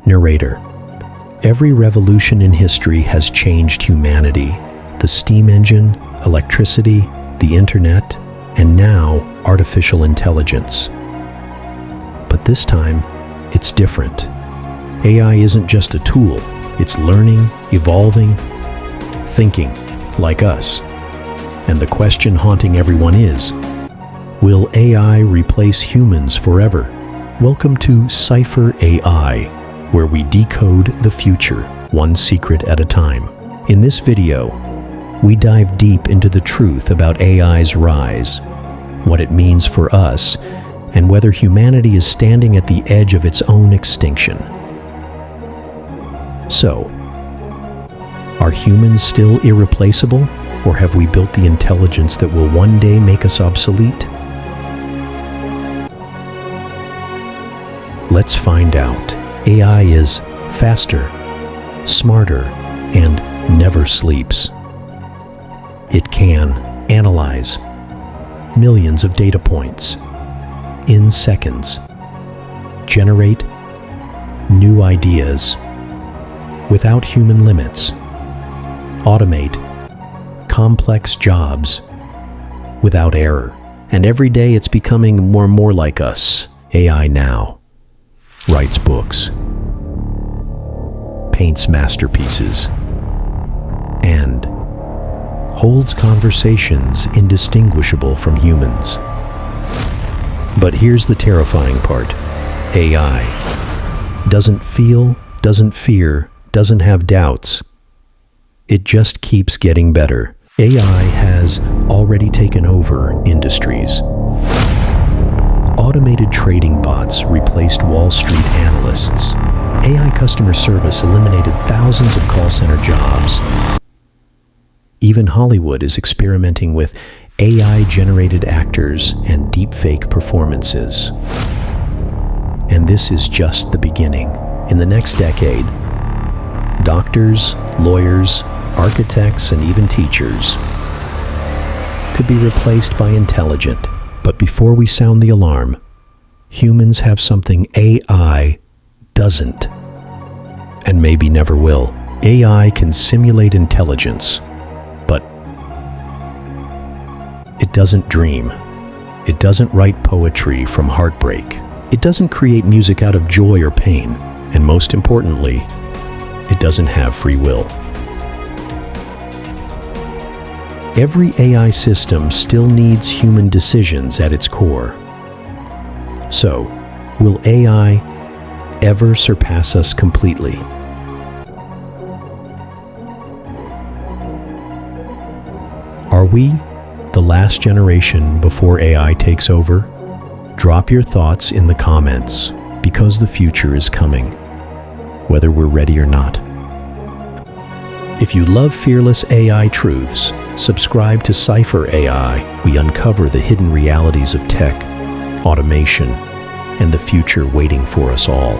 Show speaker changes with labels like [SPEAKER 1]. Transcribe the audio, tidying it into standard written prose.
[SPEAKER 1] Narrator. Every revolution in history has changed humanity. The steam engine, electricity, the internet, and now artificial intelligence. But this time, it's different. AI isn't just a tool. It's learning, evolving, thinking, like us. And the question haunting everyone is, will AI replace humans forever? Welcome to CipherAI, where we decode the future, one secret at a time. In this video, we dive deep into the truth about AI's rise, what it means for us, and whether humanity is standing at the edge of its own extinction. So, are humans still irreplaceable, or have we built the intelligence that will one day make us obsolete? Let's find out. AI is faster, smarter, and never sleeps. It can analyze millions of data points in seconds, generate new ideas without human limits, automate complex jobs without error. And every day it's becoming more and more like us. AI now writes books, paints masterpieces, and holds conversations indistinguishable from humans. But here's the terrifying part. AI doesn't feel, doesn't fear, doesn't have doubts. It just keeps getting better. AI has already taken over industries. Automated trading bots replaced Wall Street analysts. AI customer service eliminated thousands of call center jobs. Even Hollywood is experimenting with AI-generated actors and deepfake performances. And this is just the beginning. In the next decade, doctors, lawyers, architects, and even teachers could be replaced by intelligent. But before we sound the alarm, humans have something AI doesn't, and maybe never will. AI can simulate intelligence, but it doesn't dream. It doesn't write poetry from heartbreak. It doesn't create music out of joy or pain. And most importantly, it doesn't have free will. Every AI system still needs human decisions at its core. So, will AI ever surpass us completely? Are we the last generation before AI takes over? Drop your thoughts in the comments, because the future is coming, whether we're ready or not. If you love fearless AI truths, subscribe to CipherAI. We uncover the hidden realities of tech, automation, and the future waiting for us all.